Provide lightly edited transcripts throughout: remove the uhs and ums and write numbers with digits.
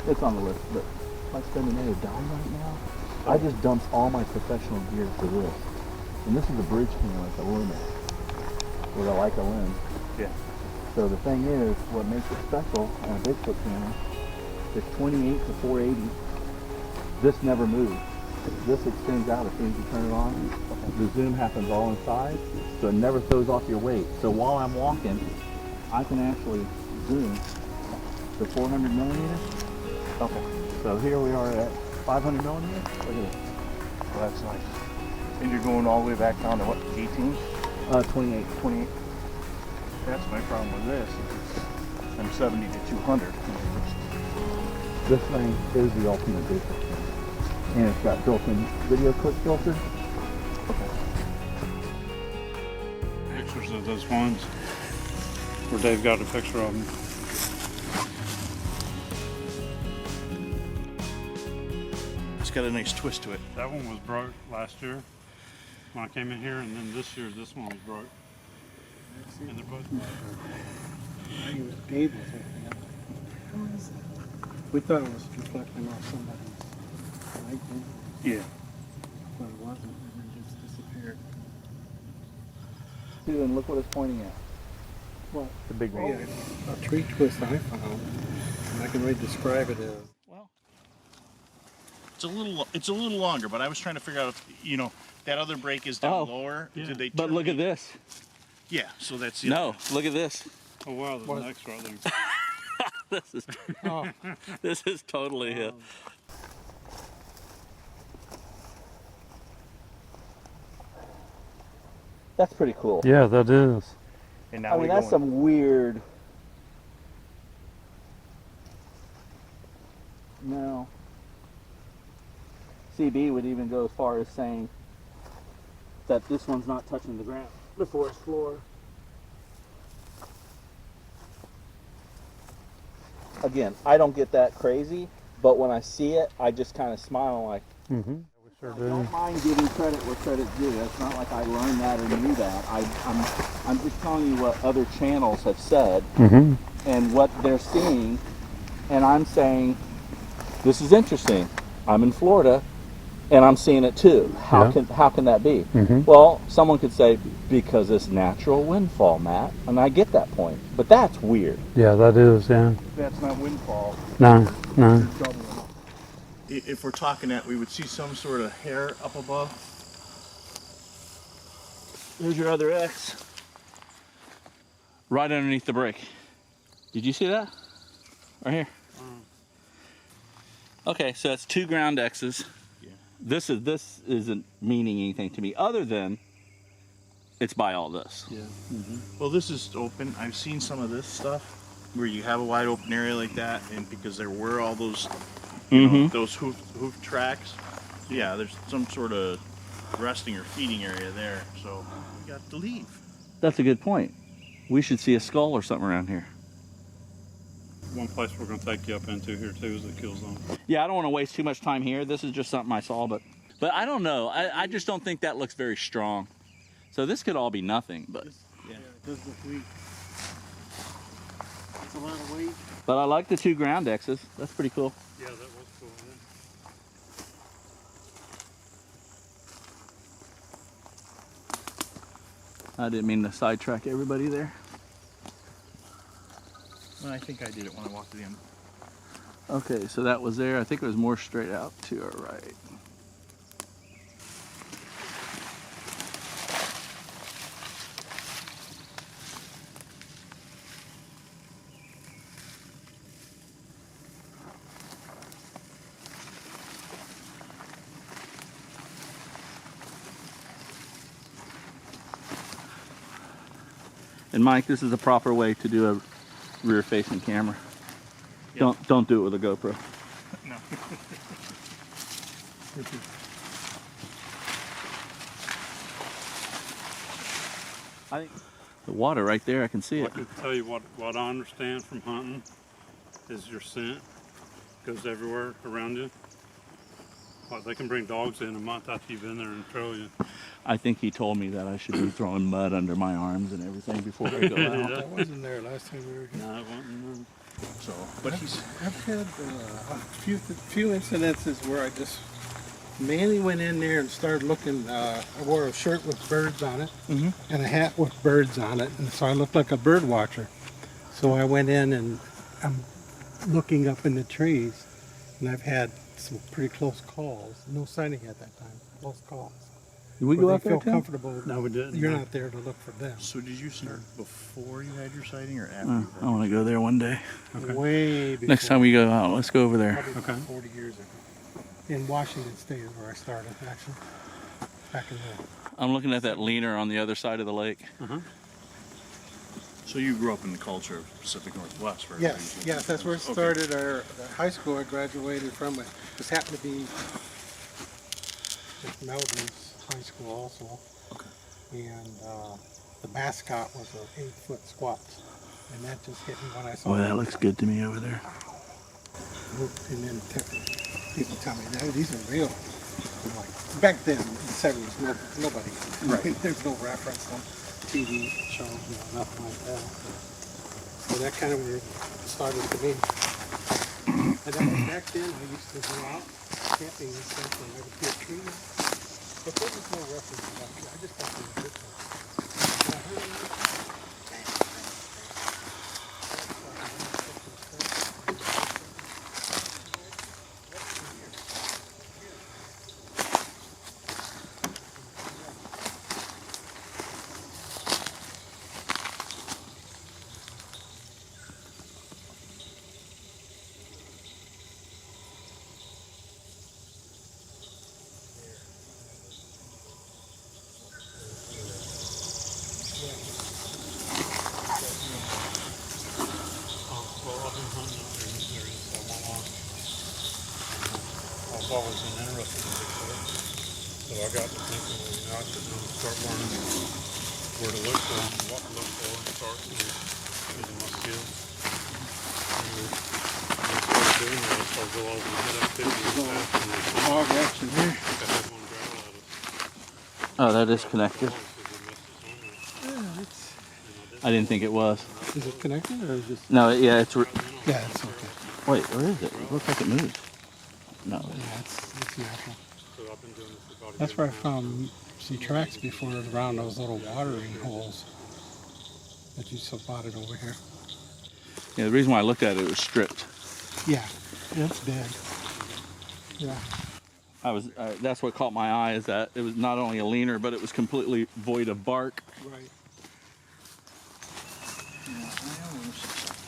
It's on the list, but if I spend another dime right now, I just dumped all my professional gear for this. And this is a bridge camera at the limit, with a Leica lens. Yeah. So the thing is, what makes it special on a Bigfoot camera, it's 28 to 480. This never moves. This extends out as soon as you turn it on. The zoom happens all inside, so it never throws off your weight. So while I'm walking, I can actually zoom to 400 millimeters. Okay. So here we are at 500 millimeters. Look at this. Well, that's nice. And you're going all the way back down to what, 18? 28. 28. That's my problem with this. I'm 70 to 200. This thing is the ultimate Bigfoot camera. And it's got built-in video clip filter. Okay. Pictures of those ones where Dave got a picture of them. It's got a nice twist to it. That one was broke last year when I came in here, and then this year this one was broke. And they're both broke. I think it was Dave was it? We thought it was reflecting off somebody's light, Yeah. but it wasn't, and then just disappeared. Dude, and look what it's pointing at. What? The big Yeah, one. a tree twist I found, and I can really describe it as. Well, it's a little longer, but I was trying to figure out if, you know, that other break is down lower. Yeah. Did they But look at this. Yeah, so that's it. No, look at this. Oh wow, there's an X right there. This is Oh, this is totally it. That's pretty cool. Yeah, that is. And now I mean, we that's some weird. No. CB would even go as far as saying that this one's not touching the ground, the forest floor. Again, I don't get that crazy, but when I see it, I just kind of smile like, Mm-hmm. We sure I don't mind giving credit where credit's due. That's not like I learned that or knew that. I'm just telling you what other channels have said Mm-hmm. and what they're seeing, and I'm saying, this is interesting. I'm in Florida, and I'm seeing it too. How can that be? Mm-hmm. Well, someone could say because it's natural windfall, Matt, and I get that point, but that's weird. Yeah, that is. Yeah. That's not windfall. No, no. You're doubling up. If we're talking that, we would see some sort of hair up above. There's your other X. Right underneath the brake. Did you see that? Right here. Okay, so that's 2 ground X's. Yeah. This isn't meaning anything to me other than it's by all this. Yeah. Mm-hmm. Well, this is open. I've seen some of this stuff where you have a wide open area like that, and because there were all those, you know, those hoof tracks. Yeah, there's some sort of resting or feeding area there, so we got to leave. That's a good point. We should see a skull or something around here. One place we're going to take you up into here too is the kill zone. Yeah, I don't want to waste too much time here. This is just something I saw, but I don't know. I just don't think that looks very strong. So this could all be nothing, but yeah, it does look weak. It's a lot of weight. but I like the 2 ground X's. That's pretty cool. Yeah, that was cool. Yeah. I didn't mean to sidetrack everybody there. Well, I think I did it when I walked to the end. Okay, so that was there. I think it was more straight out to our right. And Mike, this is a proper way to do a rear-facing camera. Yep. Don't do it with a GoPro. No. I think the water right there, I can see it. I can tell you what I understand from hunting is your scent goes everywhere around you. Like they can bring dogs in a month after you've been there and trail you. I think he told me that I should be throwing mud under my arms and everything before I go out. That wasn't there last time we were here. No, it wasn't. So, but he's I've had a few incidences where I just mainly went in there and started looking. I wore a shirt with birds on it and a hat with birds on it, and so I looked like a bird watcher. So I went in and I'm looking up in the trees, and I've had some pretty close calls. No sighting at that time. Close calls. Did we Where go they up there, feel Tim? comfortable. No, we didn't. You're not there to look for them. So did you start before you had your sighting or after you had I want to go there one day. Okay. Way before. Next time we go out, let's go over there. Probably Okay. 40 years ago. In Washington State is where I started, actually. Back in the... I'm looking at that leaner on the other side of the lake. So you grew up in the culture of Pacific Northwest, right? Yes, that's where it started. Our the high school I graduated from. It just happened to be just Melvin's high school also. Okay. And the mascot was an 8-foot squat. And that just hit me when I saw Oh, it. that looks good to me over there. And then people tell me, no, these are real. I'm like, back then, in the 70s, nobody. Right. There's no reference on TV shows, nothing like that. So that kind of started to me. And then back then, I used to go out camping and stuff, and I would see a tree. But there was no reference to that. I just thought it was different. And I heard it. Well, I've been hunting out there in this area so long. I've always been interested in Bigfoot. So I got to thinking, I should start learning where to look for and what to look for and start using my skills. And when I started doing that, I started realizing I had activity in the past and I Log action here. had one gravel at us. Oh, that is connected. I didn't think it was. Is it connected or is it just... No, yeah, it's. Yeah, it's okay. Wait, where is it? It looks like it moved. No. Yeah, it's natural. So I've been doing this about a That's year where I and a half. found some tracks before around those little watering holes that you spotted over here. Yeah, the reason why I looked at it, it was stripped. Yeah, it's dead. Yeah. That's what caught my eye, is that it was not only a leaner, but it was completely void of bark. Right.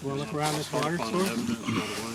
Well, look around this water Find source. evidence right away.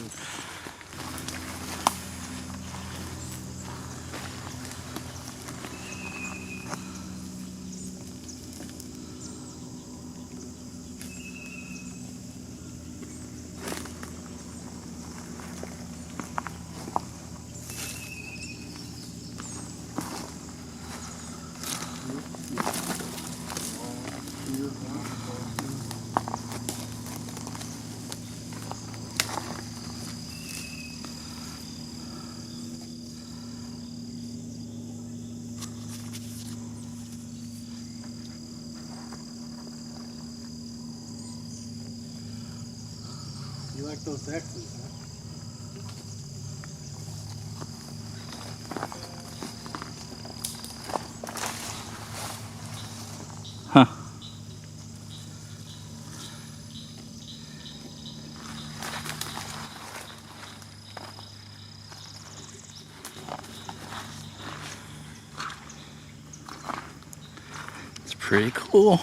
You like those X's, huh? Huh. It's pretty cool.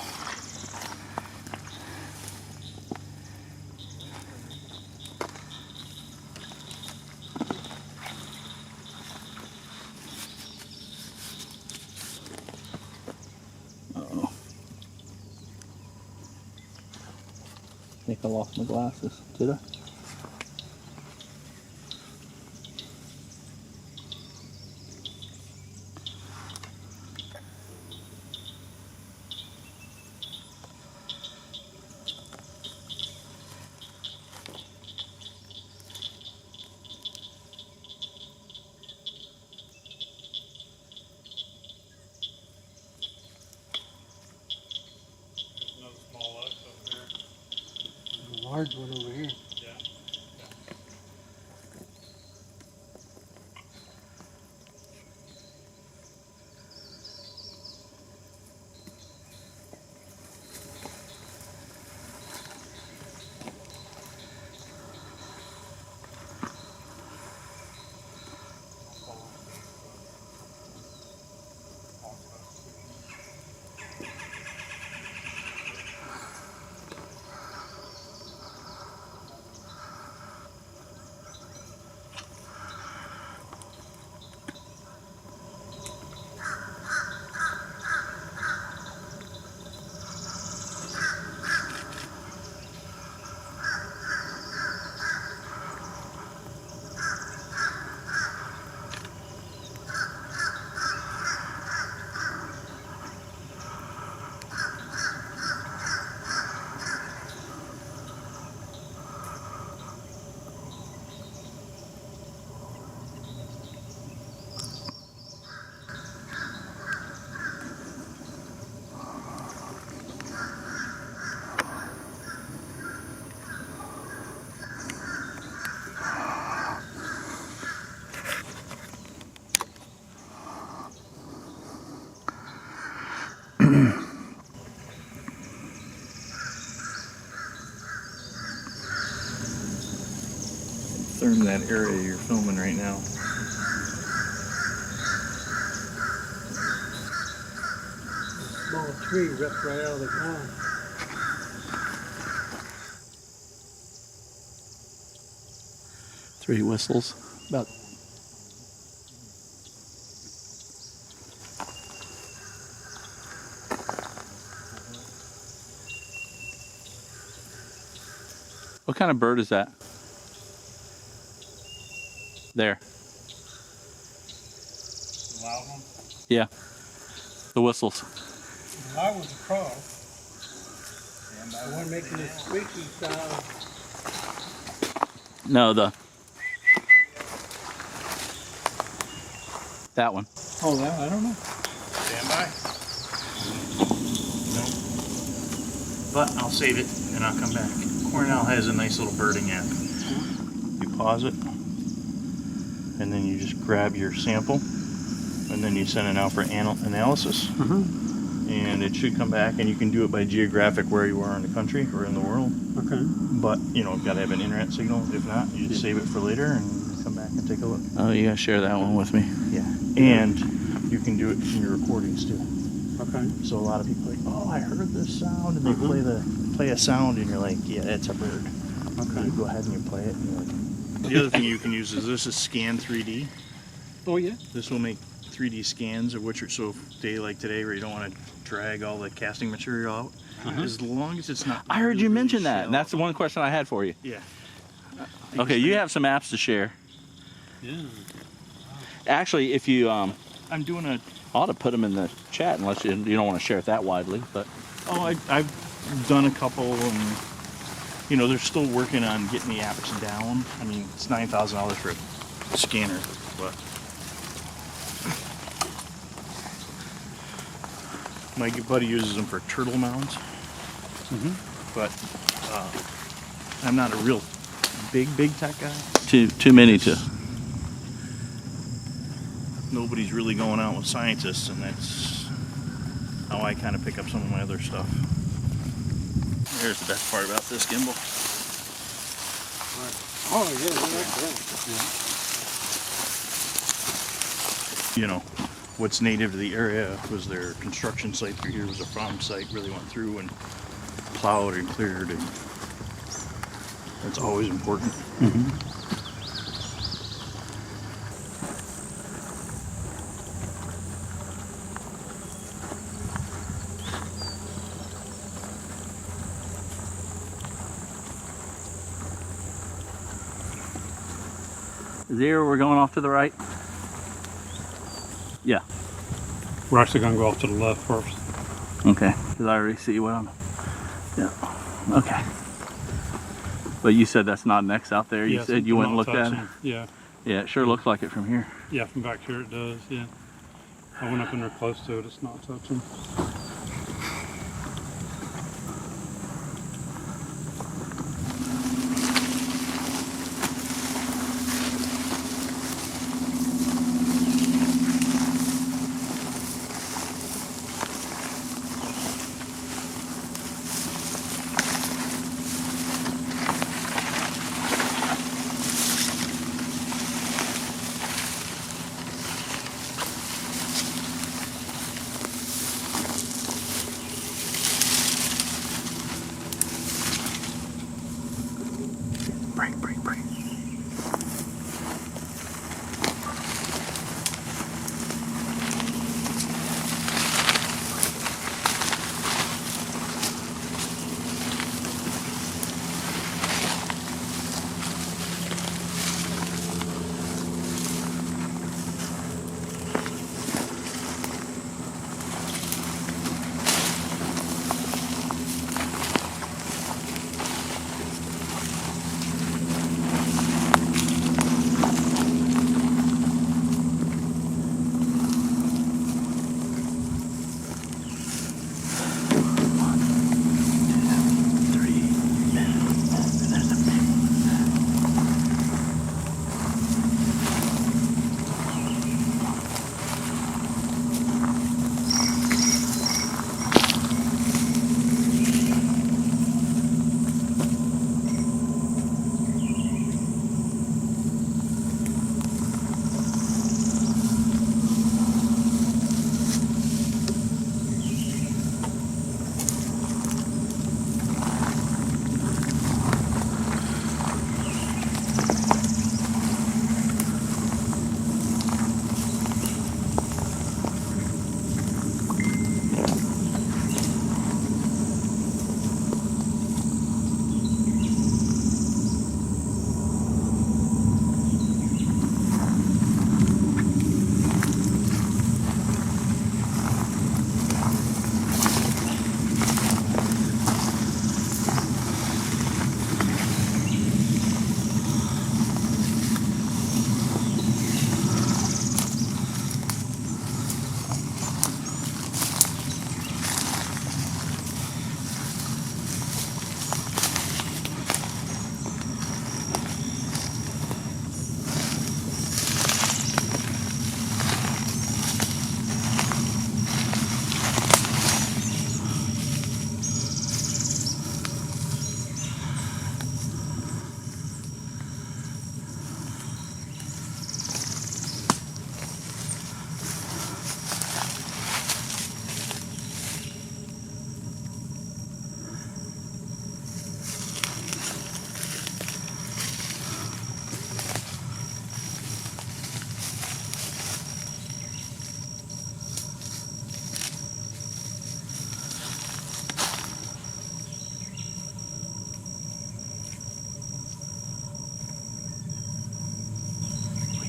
Uh-oh. I think I lost my glasses. Did I? There's another small X over here. There's a large one over here. Yeah. therm that area you're filming right now. Small tree ripped right out of the ground. Three whistles. About what kind of bird is that? There. The loud one? Yeah. The whistles. That was a crow. The one making this squeaky sound. No, that one. Oh, that I don't know. Stand by. Nope. But I'll save it and I'll come back. Cornell has a nice little birding app. You pause it, and then you just grab your sample, and then you send it out for analysis. And it should come back, and you can do it by geographic where you are in the country or in the world. Okay. But, you know, got to have an internet signal. If not, you just save it for later and come back and take a look. Oh, you gotta share that one with me. Yeah. And you can do it from your recordings too. Okay. So a lot of people are like, oh, I heard this sound, and they play a sound, and you're like, yeah, it's a bird. Okay. You go ahead and you play it. And you're like... The other thing you can use is this is Scan 3D. Oh, yeah? This will make 3D scans of what you're, so day like today where you don't want to drag all the casting material out, as long as it's not. I heard you really mention that, shallow. and that's the one question I had for you. Yeah. Okay, you have some apps to share. Yeah. Actually, if you, I'm doing a. I ought to put them in the chat unless you don't want to share it that widely, but. Oh, I've done a couple, and you know they're still working on getting the apps down. I mean, it's $9,000 for a scanner, but my buddy uses them for turtle mounds. But I'm not a real big tech guy. Too many to. Nobody's really going out with scientists, and that's how I kind of pick up some of my other stuff. Here's the best part about this gimbal. Oh, yeah, that's You know, what's native to the area was their construction site through here was a farm site, really went through and plowed and cleared, and that's always important. Is here we're going off to the right? Yeah. We're actually going to go off to the left first. Okay, because I already see what I'm. Yeah. Okay. But you said that's not an X out there. You Yes, said you went and not looked at it. touching. Yeah. Yeah, it sure looks like it from here. Yeah, from back here it does, yeah. I went up in there close to it, it's not touching.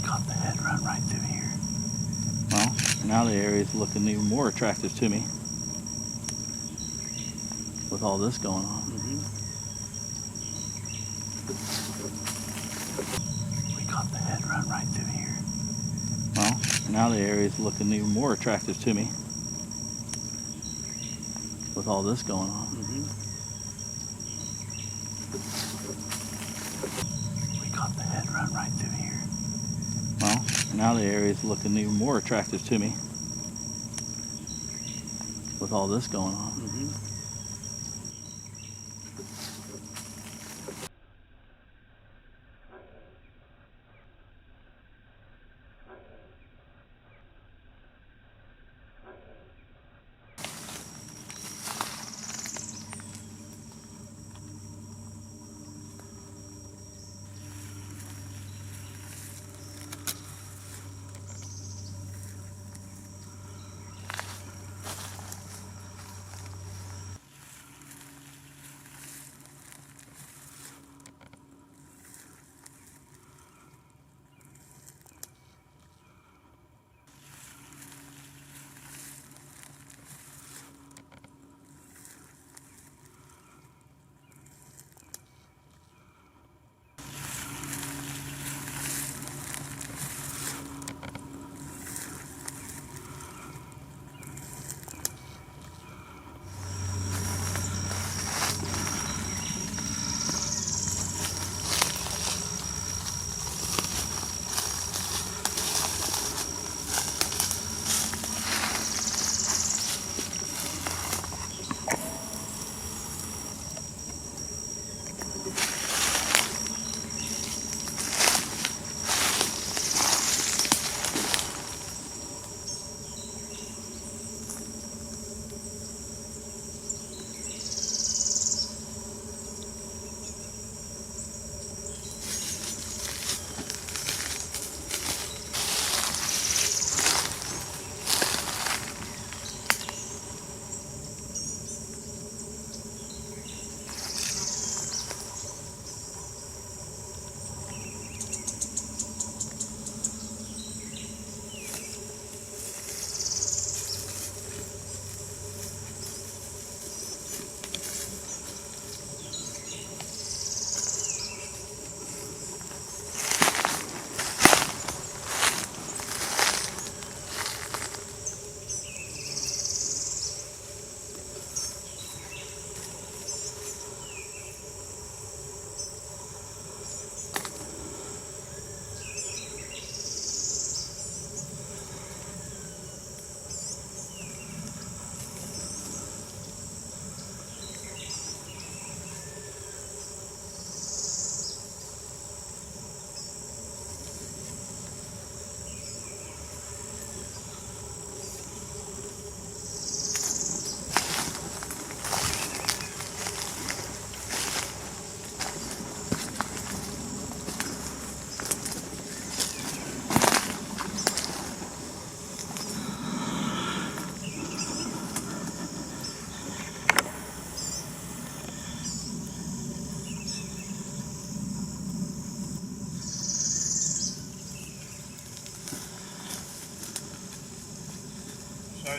Caught the head run right through here. Well, now the area is looking even more attractive to me with all this going on. We caught the head run right through here. Well, now the area is looking even more attractive to me with all this going on. We caught the head run right through here. Well, now the area is looking even more attractive to me with all this going on.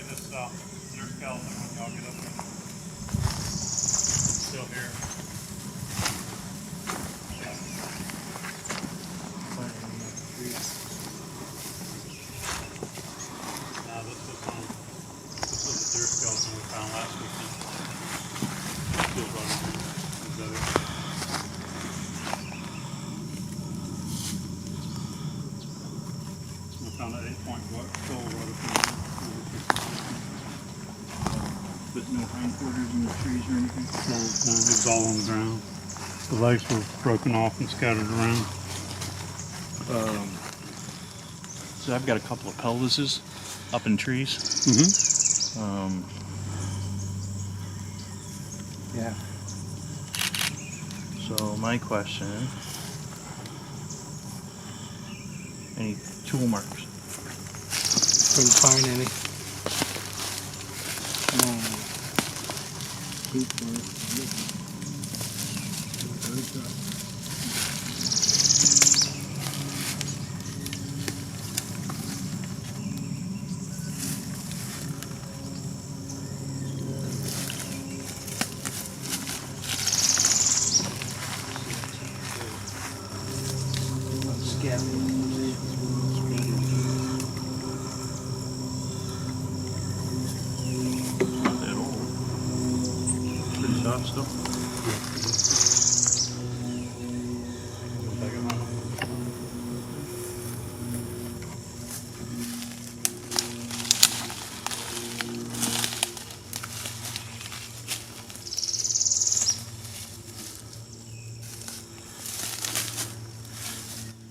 Probably just deer skeleton when y'all get up there. Still here. Now this was a deer skeleton we found last weekend. Still running here. Is that it? We found an 8-point skull right up in there. But no hindquarters in the trees or anything? No, it was all on the ground. The legs were broken off and scattered around. So I've got a couple of pelvises up in trees. Mm-hmm. Yeah. So my question, any tool marks? Couldn't find any. Not that old. Pretty soft still.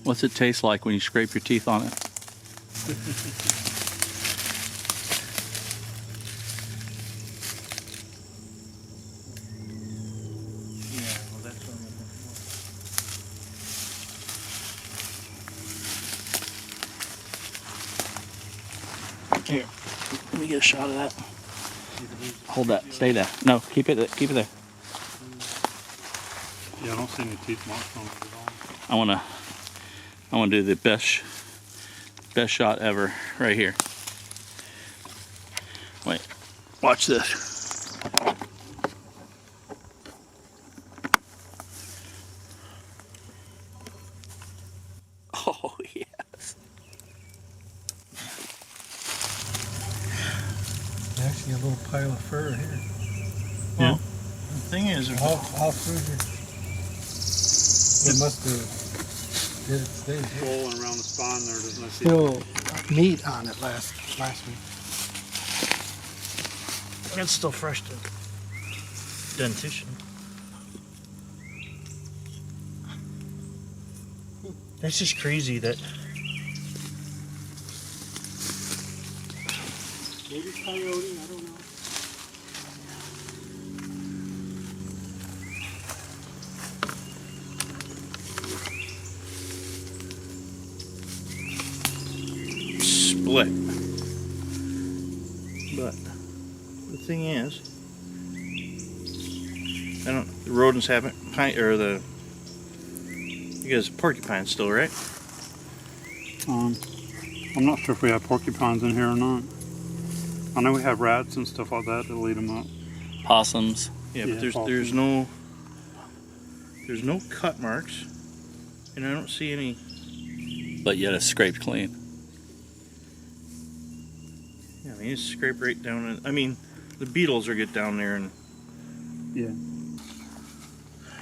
What's it taste like when you scrape your teeth on it? Yeah, well that's what I'm looking for. Here, let me get a shot of that. Hold that. Stay there. No, keep it there. Yeah, I don't see any teeth marks on it at all. I wanna do the best shot ever right here. Wait, watch this. Oh yes. Actually, a little pile of fur here. Well, the thing is, All through here. It must have did its thing here. Rolling around the spine there, doesn't it? Still meat on it last week. it's still fresh to dentition. That's just crazy that Maybe coyote, I don't know. split. But the thing is, the rodents haven't you guys porcupines still, right? I'm not sure if we have porcupines in here or not. I know we have rats and stuff like that lead them up. Possums. Yeah, Yeah, but there's possum. there's no cut marks, and I don't see any. But yet it's scraped clean. Yeah, I mean, it's scrape right down. I mean, the beetles are get down there, and Yeah.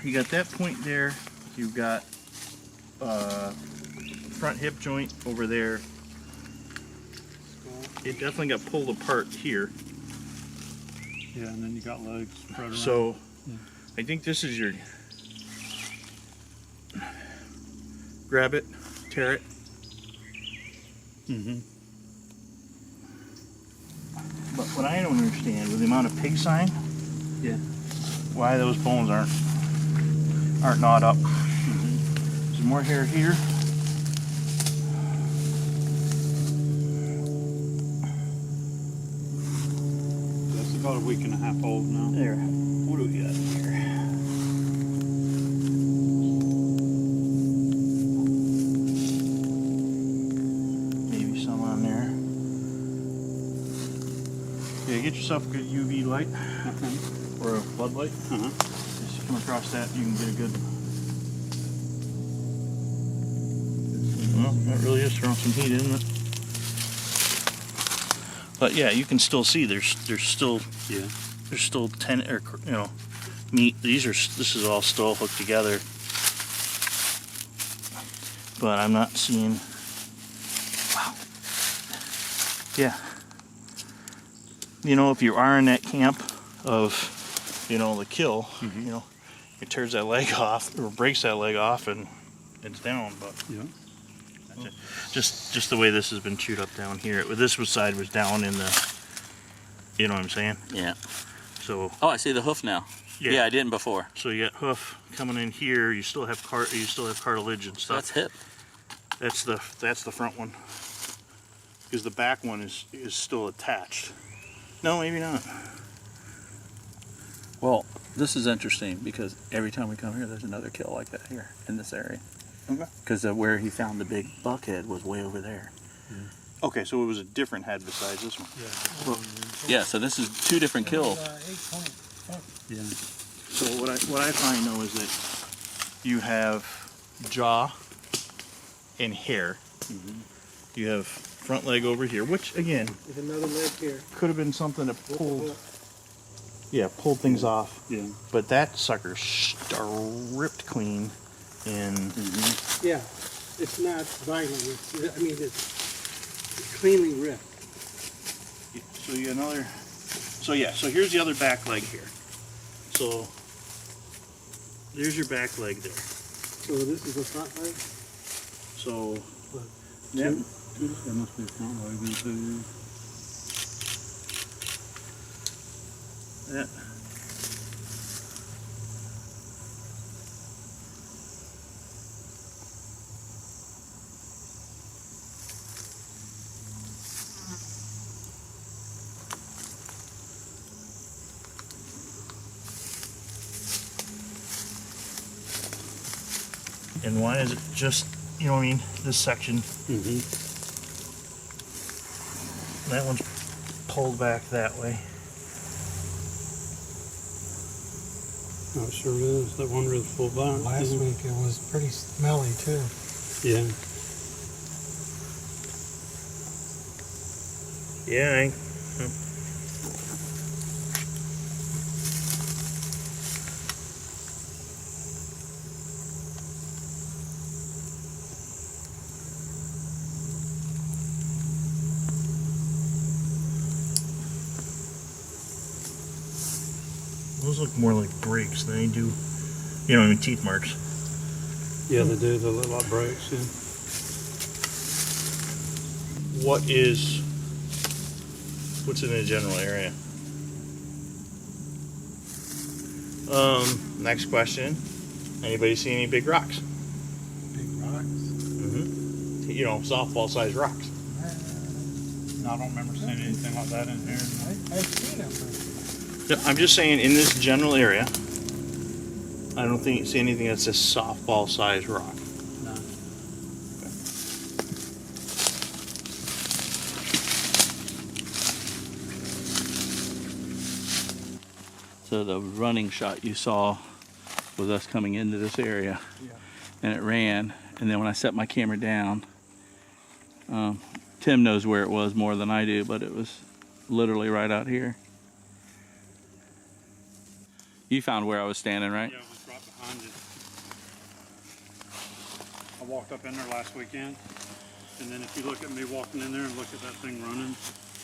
you got that point there. You've got front hip joint over there. It definitely got pulled apart here. Yeah, and then you got legs spread around. So, Yeah. I think this is your grab it, tear it. Mm-hmm. But what I don't understand with the amount of pig sign, Yeah. why those bones aren't gnawed up. There's more hair here. That's about a week and a half old now. There. What do we got here? Maybe some on there. Okay, get yourself a good UV light or a floodlight. Just come across that, you can get a good. Well, that really is throwing some heat, isn't it? But yeah, you can still see there's still there's still 10 or meat. This is all still hooked together, but I'm not seeing. Wow. Yeah. You know, if you are in that camp of, the kill, it tears that leg off or breaks that leg off and it's down. But that's it. Just the way this has been chewed up down here. This side was down in the. You know what I'm saying? Yeah. So. Oh, I see the hoof now. Yeah, I didn't before. So you got hoof coming in here. You still have cartilage and stuff. That's hip. That's the front one. Because the back one is still attached. No, maybe not. Well, this is interesting because every time we come here, there's another kill like that here in this area. Okay. Because where he found the big buckhead was way over there. Okay, so it was a different head besides this one. Yeah, so this is 2 different kills. 8 Yeah. So what I find though is that you have jaw and hair. You have front leg over here, which again There's another leg here. could have been something that pulled things off. Yeah. But that sucker ripped clean and Yeah, it's not violent. It's cleanly ripped. so you another. So yeah, so here's the other back leg here. So there's your back leg there. So this is the front leg? So That must be a front leg then too. yeah. And why is it just, this section? That one's pulled back that way. Oh, it sure is. That one really full back. Last week it was pretty smelly too. Yeah. Yeah, those look more like breaks than they do, teeth marks. Yeah, they do. They look like breaks. Yeah. What's in the general area? Next question. Anybody see any big rocks? Big rocks. Softball-sized rocks. No, I don't remember seeing anything like that in here. I've seen them. I'm just saying, in this general area, I don't see anything that's a softball-sized rock. No. So the running shot you saw was us coming into this area. Yeah. And it ran. And then when I set my camera down, Tim knows where it was more than I do, but it was literally right out here. You found where I was standing, right? Yeah, it was right behind it. I walked up in there last weekend, and then if you look at me walking in there and look at that thing running,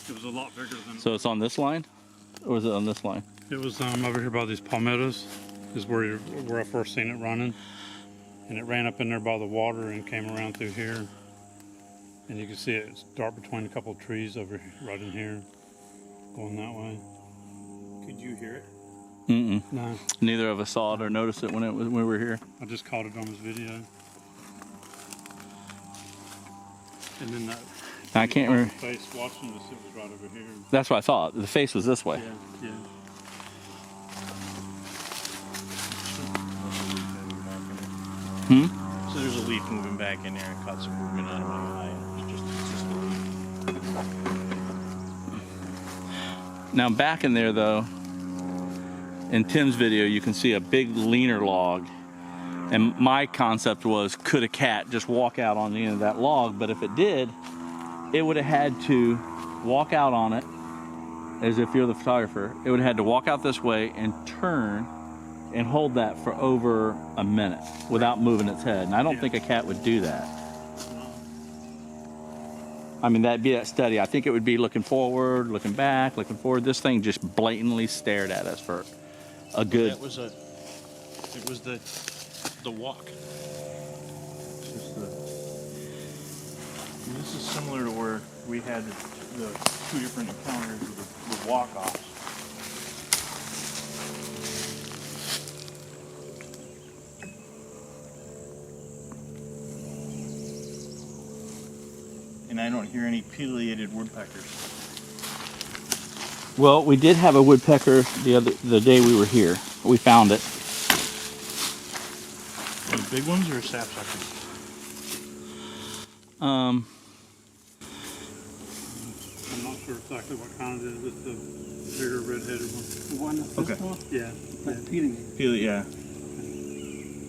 it was a lot bigger than. So it's on this line? Or is it on this line? It was over here by these palmettos, is where I first seen it running, and it ran up in there by the water and came around through here, and you can see it's dark between a couple of trees over right in here, going that way. Could you hear it? Mm-mm. No, Neither of us saw it or noticed it when we were here. I just caught it on his video. And then that I can't remember. face watching this, it was right over here. That's what I thought. The face was this way. Yeah. So there's a leaf moving back in there and caught some movement out of my eye. It's just a leaf. Now back in there though, in Tim's video, you can see a big leaner log. And my concept was, could a cat just walk out on the end of that log? But if it did, it would have had to walk out on it, as if you're the photographer. It would have had to walk out this way and turn and hold that for over a minute without moving its head. And I don't think a cat would do that. I mean, that'd be that study. I think it would be looking forward, looking back, looking forward. This thing just blatantly stared at us for a good... It was the walk. This is similar to where we had the two different encounters with the walk-offs. And I don't hear any pileated woodpeckers. Well, we did have a woodpecker the day we were here. We found it. Are the big ones or sapsuckers? I'm not sure exactly what kind it is. It's the bigger red-headed one. The one that's Okay. this one? Yeah. Like peeling it. Yeah.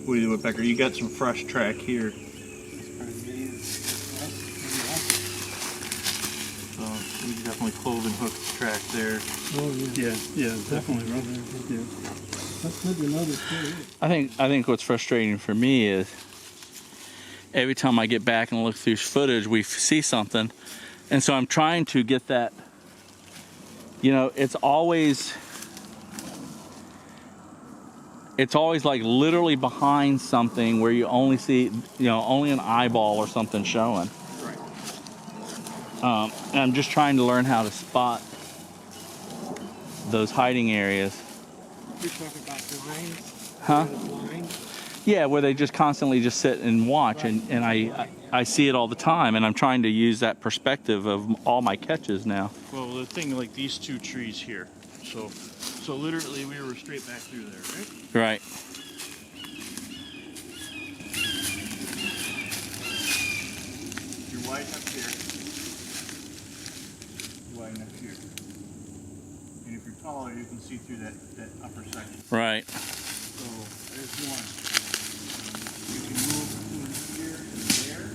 Woody the woodpecker. You got some fresh track here. It's probably million. So we definitely cloven hooked track there. Oh, yeah. Yeah, definitely. Right. Yeah. That's good to know this too. I think what's frustrating for me is every time I get back and look through footage, we see something, and so I'm trying to get that. You know, it's always like literally behind something where you only see, only an eyeball or something showing. Right. And I'm just trying to learn how to spot those hiding areas. You're talking about blinds? Huh? Blinds? Yeah, where they just constantly just sit and watch, and I see it all the time, and I'm trying to use that perspective of all my catches now. Well, the thing like these two trees here. So literally we were straight back through there, right? Right. You're wide enough here. Wide enough here. And if you're taller, you can see through that upper section. Right. So there's one. You can move between here and there.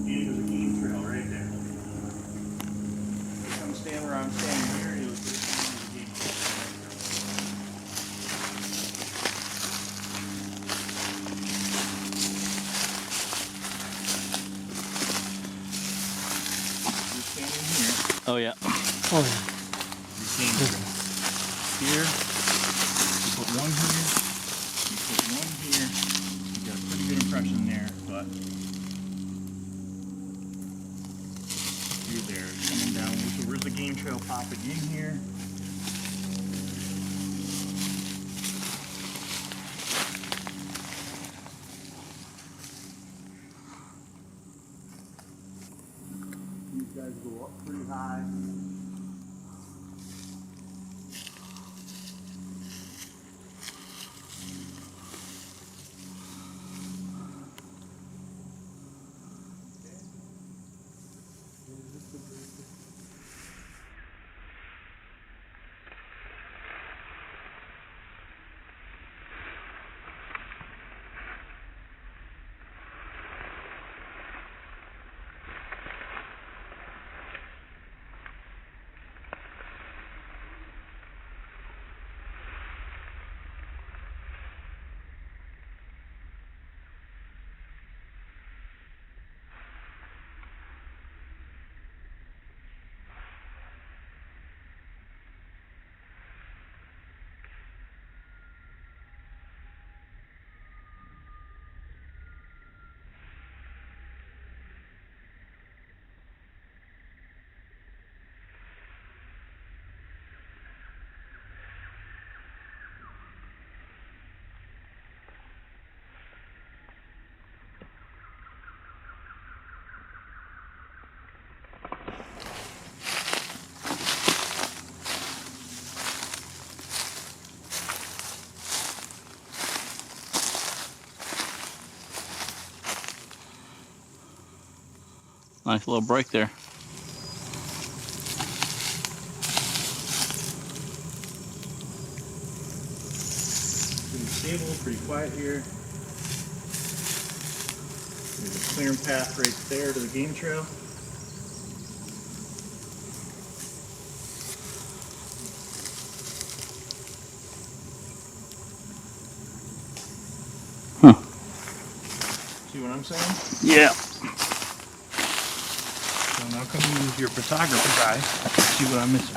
And there's a game trail right there. You come stand where I'm standing here, you look at the game trail. You're standing here. Oh yeah. Oh, You came here, you put one here, you put one here, you got a pretty good impression there, but you're there, coming down. So where's the game trail popping in here? These guys go up pretty high. Nice little break there. Pretty stable, pretty quiet here. There's a clearing path right there to the game trail. Huh. See what I'm saying? Yeah. So now come use your photographer's eye. See what I'm missing.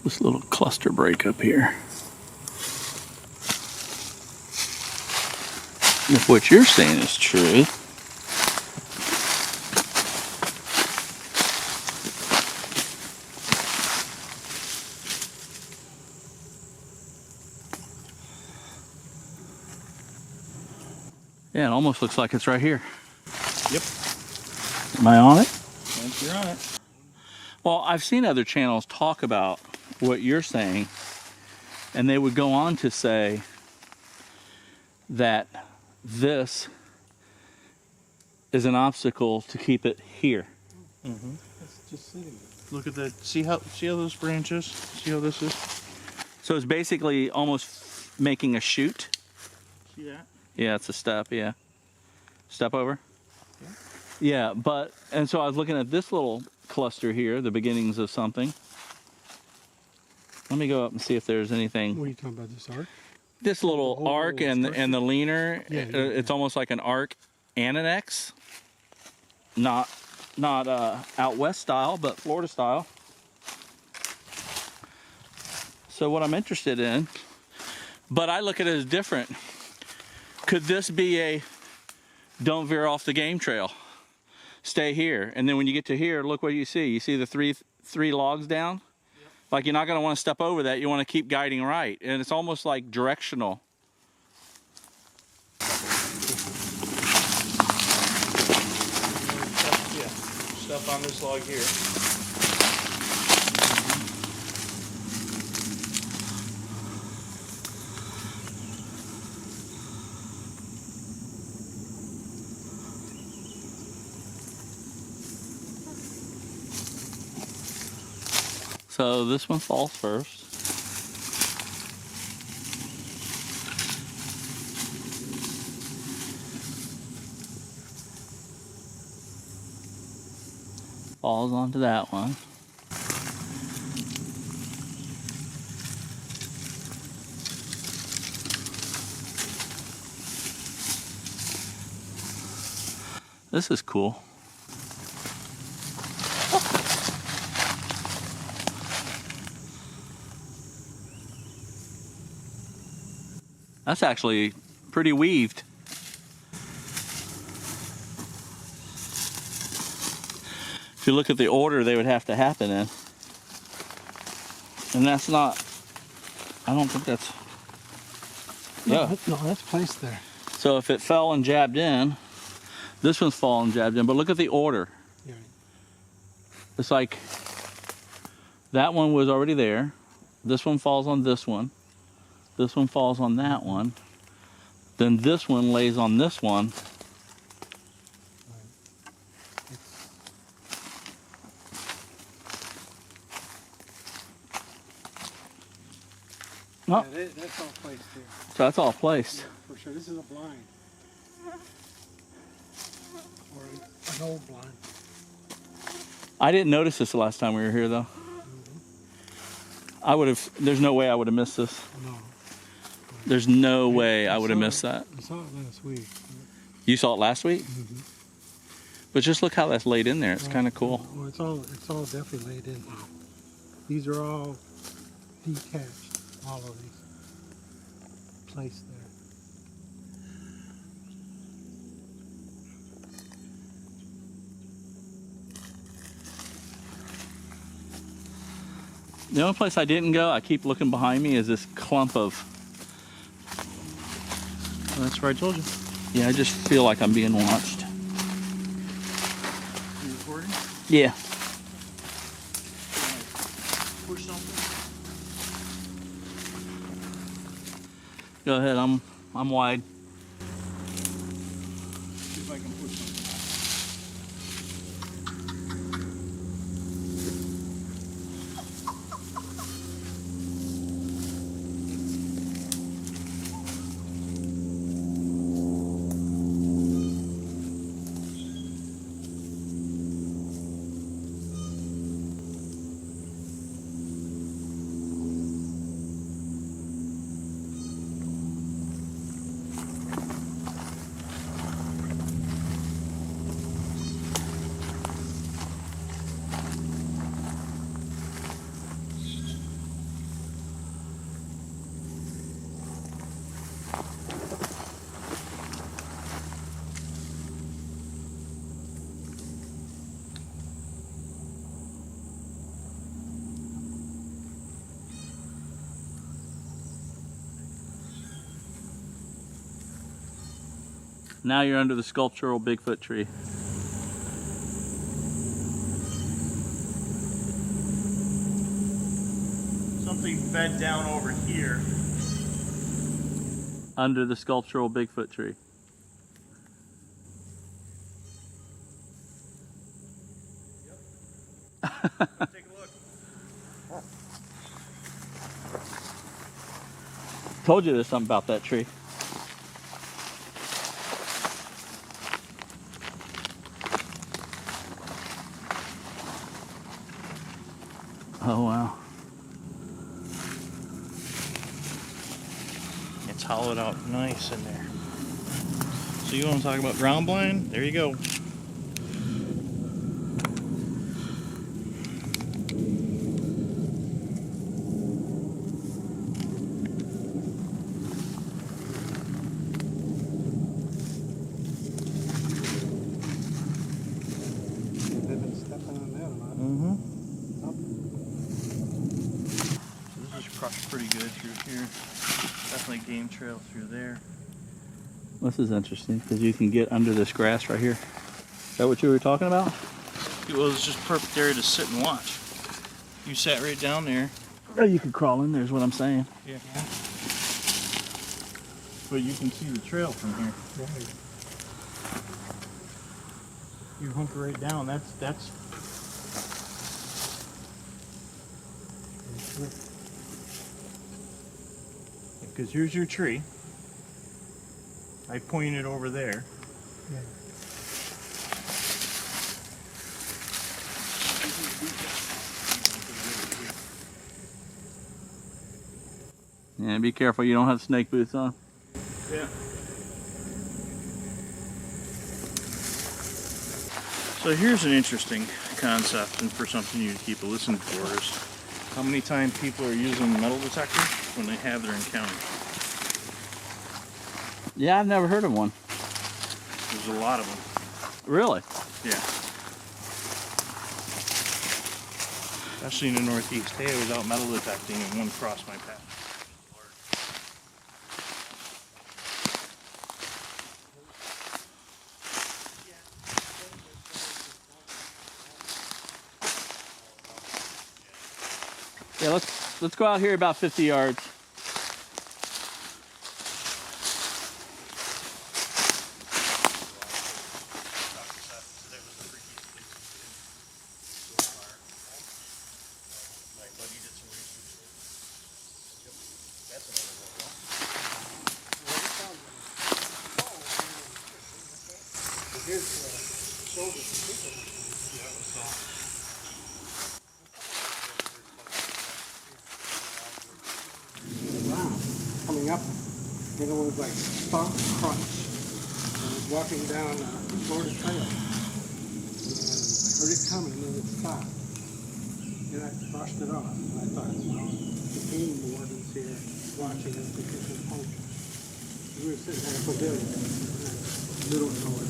This little cluster break up here. If what you're saying is true, yeah, it almost looks like it's right here. Yep. Am I on it? Thanks, you're on it. Well, I've seen other channels talk about what you're saying, and they would go on to say that this is an obstacle to keep it here. It's just sitting there. Look at that. See how those branches? See how this is? So it's basically almost making a chute. See that? Yeah, it's a step, yeah. Step over? Yeah, but, and so I was looking at this little cluster here, the beginnings of something. Let me go up and see if there's anything. What are you talking about, this arc? This little whole arc and the leaner, Yeah, it's almost like an arc and an X. Not out west style, but Florida style. So what I'm interested in, but I look at it as different. Could this be a don't veer off the game trail? Stay here, and then when you get to here, look what you see. You see the three logs down? Yep. Like you're not going to want to step over that. You want to keep guiding right, and it's almost like directional. Yeah. Step on this log here. So this one falls first. Falls onto that one. This is cool. That's actually pretty weaved. If you look at the order they would have to happen in. And that's not, I don't think that's, yeah. No, that's placed there. So if it fell and jabbed in, this one's fallen and jabbed in, but look at the order. Yeah. It's like, that one was already there. This one falls on this one. This one falls on that one. Then this one lays on this one. Oh, Yeah, that's all placed there. so that's all placed. Yeah, for sure. This is a blind. Or an old blind. I didn't notice this the last time we were here, though. I would have, there's no way I would have missed this. No. There's no way I would have missed that. I saw it last week. You saw it last week? Mm-hmm. But just look how that's laid in there. It's kind of cool. Well, it's all definitely laid in. These are all detached. All of these placed there. The only place I didn't go, I keep looking behind me, is this clump of, Well, that's where I told you. yeah, I just feel like I'm being watched. You recording? Yeah. Go ahead. I'm wide. See if I can push something. Now you're under the sculptural Bigfoot tree. Something bed down over here. Under the sculptural Bigfoot tree. Take a look. Told you there's something about that tree. Oh wow. It's hollowed out nice in there. So you want to talk about ground blind? There you go. They've been stepping on that a lot. Mm-hmm. Up. So this is crushed pretty good through here. Definitely game trail through there. This is interesting because you can get under this grass right here. Is that what you were talking about? It was just perfect area to sit and watch. You sat right down there. Oh, you could crawl in there is what I'm saying. Yeah. But you can see the trail from here. Right. You hunker right down. That's because here's your tree. I pointed over there. Yeah. Yeah, be careful you don't have snake boots on. Yeah. So here's an interesting concept, and for something you to keep a listen for is how many times people are using metal detectors when they have their encounter. Yeah, I've never heard of one. There's a lot of them. Really? Yeah. Especially in the Northeast. Hey, I was out metal detecting and one crossed my path. Yeah, let's go out here about 50 yards. Here's shoulder people. Wow. Coming up, and it was like stomp crunch. I was walking down Florida Trail, and I heard it coming, and it stopped. And I brushed it off. And I thought, well, the game warden's here watching us because of hope. We were sitting there for dinner, middle color.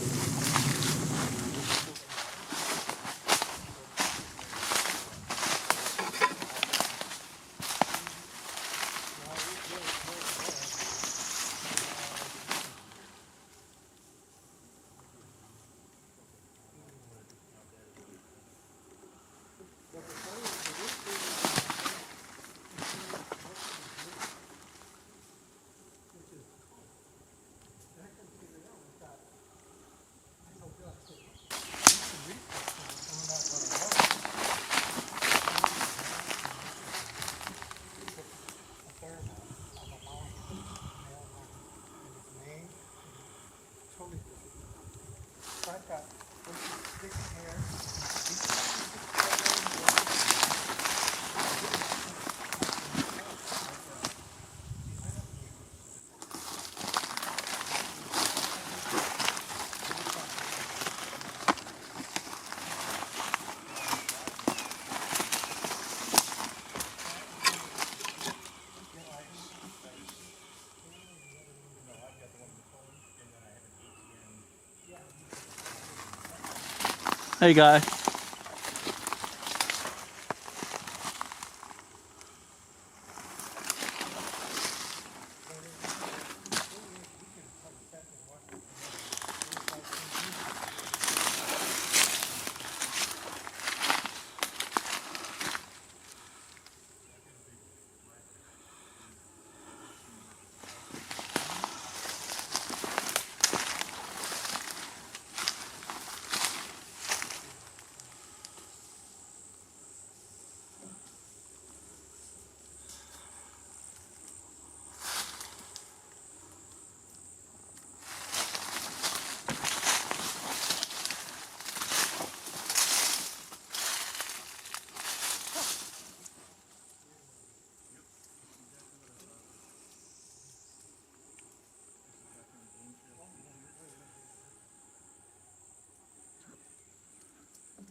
Hey, guy.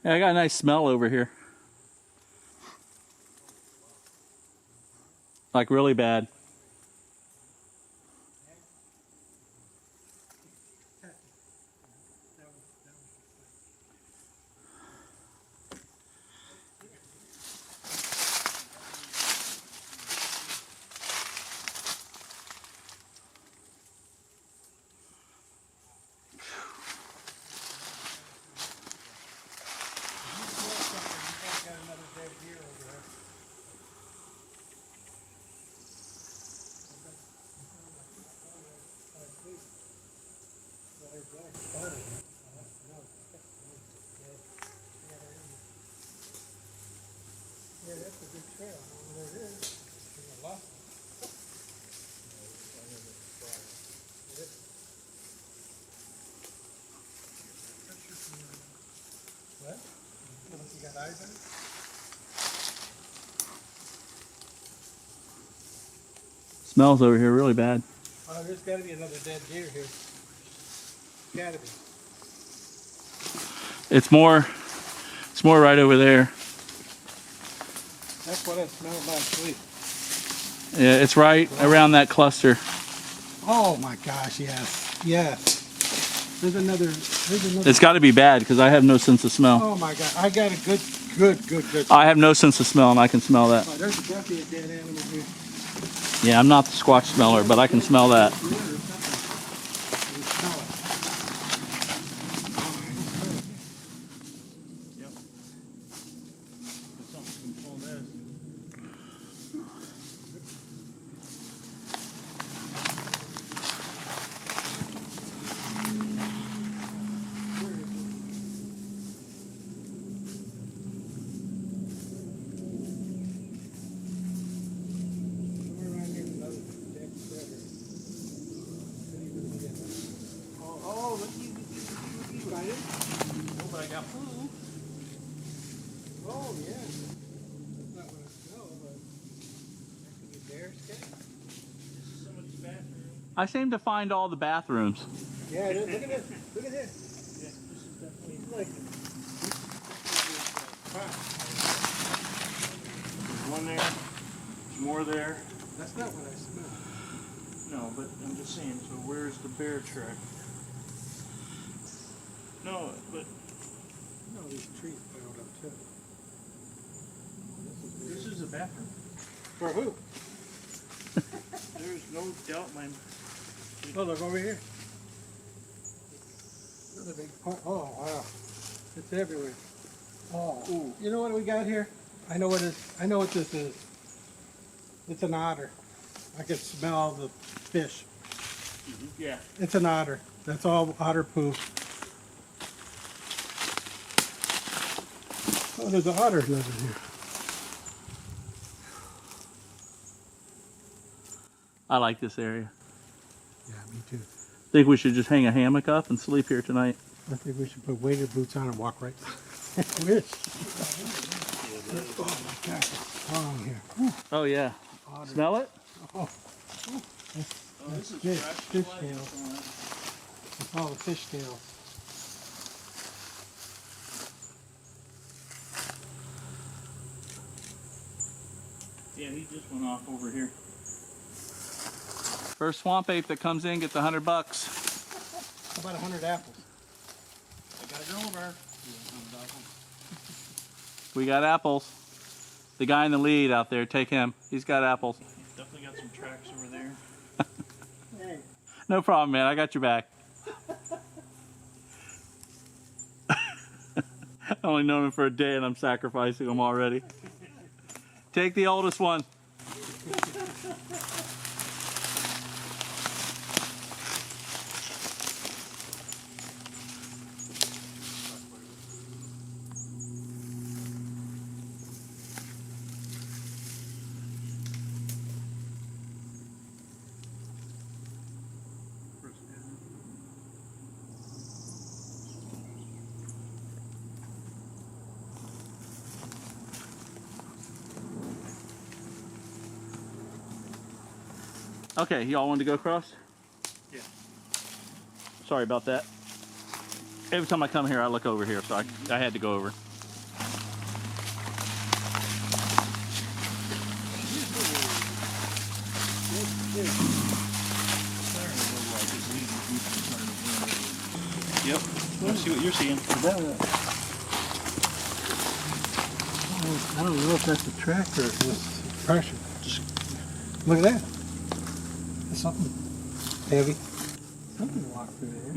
Yeah, I got a nice smell over here. Like really bad. Yeah, that's a good trail. I don't know where it is. There's a lot. What? You got eyes on it? Smells over here really bad. Oh, there's got to be another dead deer here. Got to be. It's more right over there. That's what I smelled last week. Yeah, it's right around that cluster. Oh my gosh, yes. Yes. There's another. It's got to be bad because I have no sense of smell. Oh my God. I got a good. I have no sense of smell and I can smell that. Oh, there's definitely a dead animal here. Yeah, I'm not the squatch smeller, but I can smell that. You smell it. Yep. If something can pull this. Somewhere around here, another dead critter. Oh, look, you got it? Oh, but I got poo. Oh, yeah. That's not what I smell, but that could be bear scat. This is somebody's bathroom. I seem to find all the bathrooms. Yeah, look at this. Look at this. Yeah, this is definitely. It's like There's one there. There's more there. that's not what I smell. No, but I'm just saying. So where's the bear track? No, but No, these trees piled up too. this is a bathroom. For who? There's no doubt my. Oh, look over here. Another big part. Oh, wow. It's everywhere. Oh, Ooh. you know what we got here? I know what this is. It's an otter. I can smell the fish. Yeah. It's an otter. That's all otter poop. Oh, there's an otter living here. I like this area. Yeah, me too. Think we should just hang a hammock up and sleep here tonight. I think we should put wading boots on and walk right. Wish. Oh my gosh, it's strong here. Oh yeah. Smell it? Oh, that's fish, fish tails. It's all the fish tails. Yeah, he just went off over here. First swamp ape that comes in gets $100. How about 100 apples? I got a granola bar. We got apples. The guy in the lead out there, take him. He's got apples. Definitely got some tracks over there. Hey. No problem, man. I got your back. I've only known him for a day and I'm sacrificing him already. Take the oldest one. Okay, y'all wanted to go across? Yeah. Sorry about that. Every time I come here, I look over here, so I had to go over. Yep. Let's see what you're seeing. I don't know if that's a track or if it's pressure. Just look at that. There's something heavy. Something walked through there.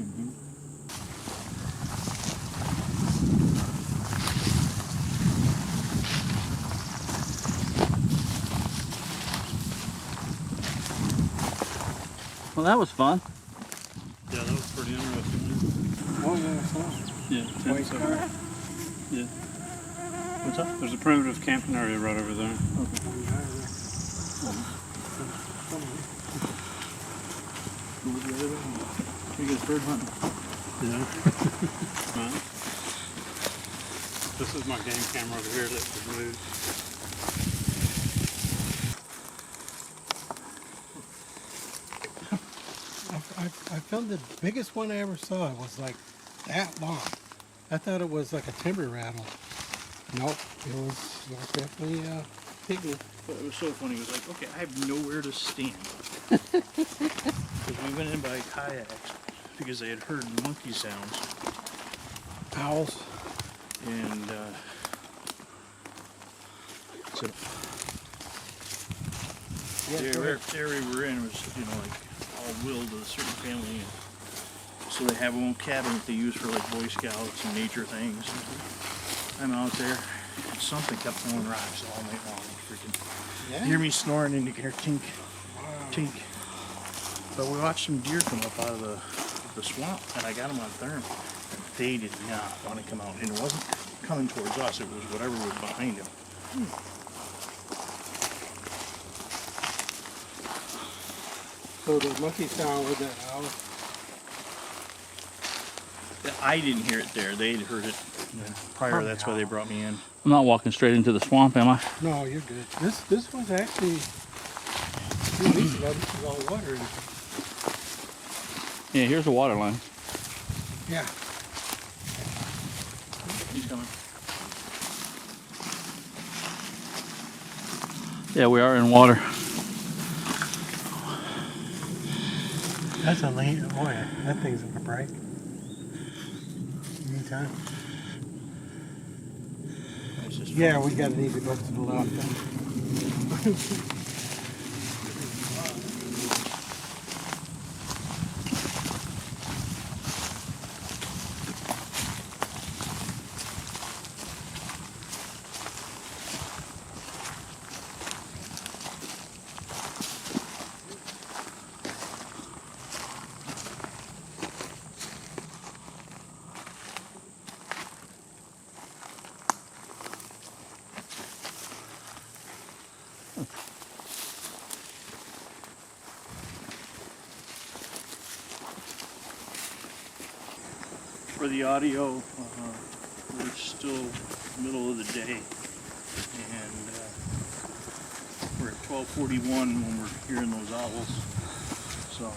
Well, that was fun. Yeah, that was pretty interesting. Oh yeah, I saw it. Yeah, White car. Yeah. What's up? There's a primitive camping area right over there. You guys bird hunting. Yeah. Right. This is my game camera over here that was moved. I found the biggest one I ever saw was like that long. I thought it was like a timber rattle. Nope, it was definitely pygmy. But it was so funny. It was like, okay, I have nowhere to stand. Because we went in by kayaks because they had heard monkey sounds. Owls. And so Yeah, the go ahead. area we were in was, you know, like all willed to a certain family. And so they have a little cabin that they use for like Boy Scouts and nature things. I'm out there, and something kept throwing rocks all night long. Freaking, Yeah. you hear me snoring and you hear tink, tink. But we watched some deer come up out of the swamp, and I got them on therm. They did not want to come out, and it wasn't coming towards us. It was whatever was behind them. So the monkey sound with that owl. I didn't hear it there. They had heard it prior. That's why they brought me in. I'm not walking straight into the swamp, am I? No, you're good. This was actually 2 weeks ago. This was all water. Yeah, here's a water line. Yeah. He's coming. Yeah, we are in water. That's a lane. Oh yeah, that thing's gonna break. Anytime. It's just Yeah, we gotta need to go to the left then. for the audio, we're still middle of the day, and we're at 12:41 when we're hearing those owls. So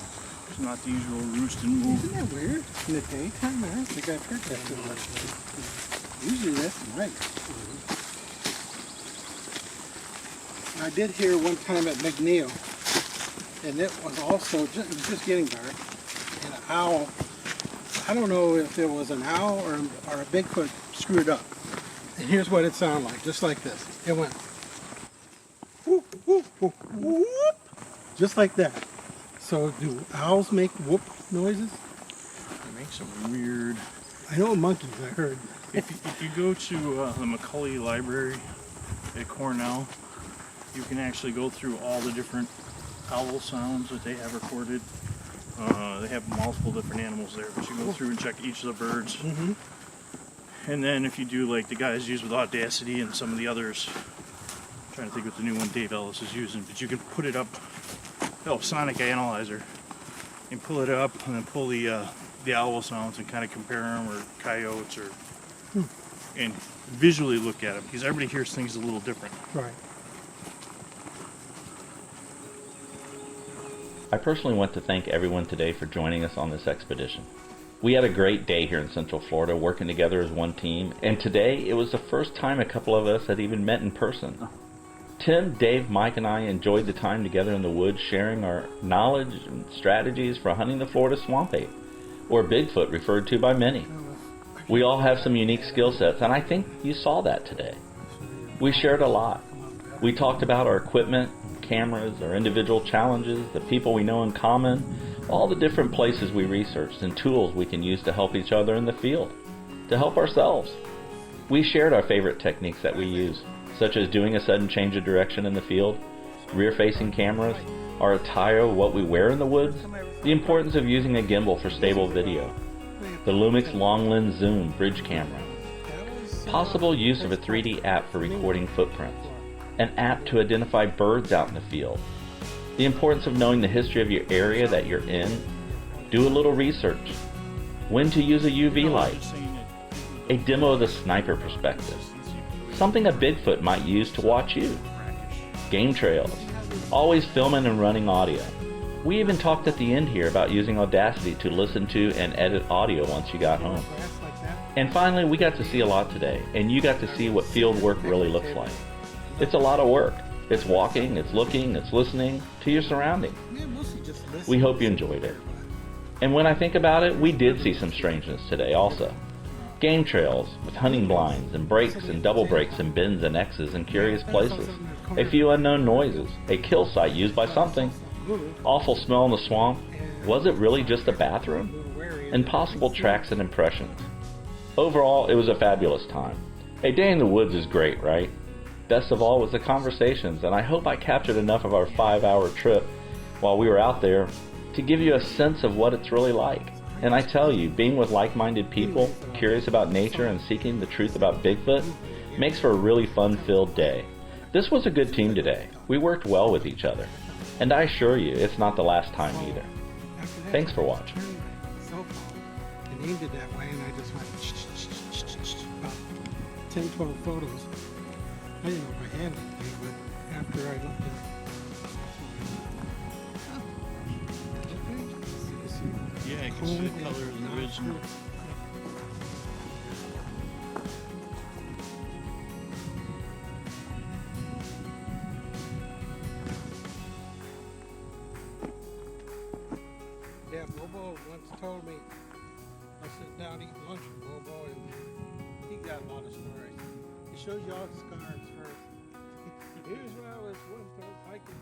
it's not the usual roost and move. Isn't that weird? In the daytime, I don't think I've heard that too much. Usually that's night. I did hear one time at McNeil, and it was also just getting dark, and an owl. I don't know if it was an owl or a Bigfoot screwed up. And here's what it sounded like, just like this. It went whoop, whoop, whoop, whoop, just like that. So do owls make whoop noises? It makes some weird. I know monkeys, I heard. If you go to the Macaulay Library at Cornell, you can actually go through all the different owl sounds that they have recorded. They have multiple different animals there, but you go through and check each of the birds. Mm-hmm. And then if you do like the guys use with Audacity and some of the others, I'm trying to think what the new one Dave Ellis is using, but you can put it up, Sonic Analyzer, and pull it up and then pull the owl sounds and kind of compare them, or coyotes, or and visually look at them, because everybody hears things a little different. Right. I personally want to thank everyone today for joining us on this expedition. We had a great day here in Central Florida working together as one team, and today it was the first time a couple of us had even met in person. Tim, Dave, Mike, and I enjoyed the time together in the woods, sharing our knowledge and strategies for hunting the Florida swamp ape, or Bigfoot referred to by many. We all have some unique skill sets, and I think you saw that today. We shared a lot. We talked about our equipment, cameras, our individual challenges, the people we know in common, all the different places we researched and tools we can use to help each other in the field, to help ourselves. We shared our favorite techniques that we use, such as doing a sudden change of direction in the field, rear-facing cameras, our attire, what we wear in the woods, the importance of using a gimbal for stable video, the Lumix long lens zoom bridge camera, possible use of a 3D app for recording footprints, an app to identify birds out in the field, the importance of knowing the history of your area that you're in, do a little research, when to use a UV light, a demo of the sniper perspective, something a Bigfoot might use to watch you, game trails, always filming and running audio. We even talked at the end here about using Audacity to listen to and edit audio once you got home. And finally, we got to see a lot today, and you got to see what field work really looks like. It's a lot of work. It's walking, it's looking, it's listening to your surroundings. We hope you enjoyed it. And when I think about it, we did see some strangeness today also. Game trails with hunting blinds and breaks and double breaks and bends and X's in curious places. A few unknown noises. A kill site used by something. Awful smell in the swamp. Was it really just a bathroom? And possible tracks and impressions. Overall, it was a fabulous time. A day in the woods is great, right? Best of all was the conversations, and I hope I captured enough of our 5-hour trip while we were out there to give you a sense of what it's really like. And I tell you, being with like-minded people, curious about nature and seeking the truth about Bigfoot, makes for a really fun-filled day. This was a good team today. We worked well with each other. And I assure you, it's not the last time either. Thanks for watching. I named it that way, and I just went about 10, 12 photos. I didn't know if I had anything, but after I looked at it. Yeah, you can see the color of the original. Yeah, Bobo once told me I sit down eating lunch with Bobo, and he got a lot of stories. He shows you all the scars first. Here's where I was once told hiking.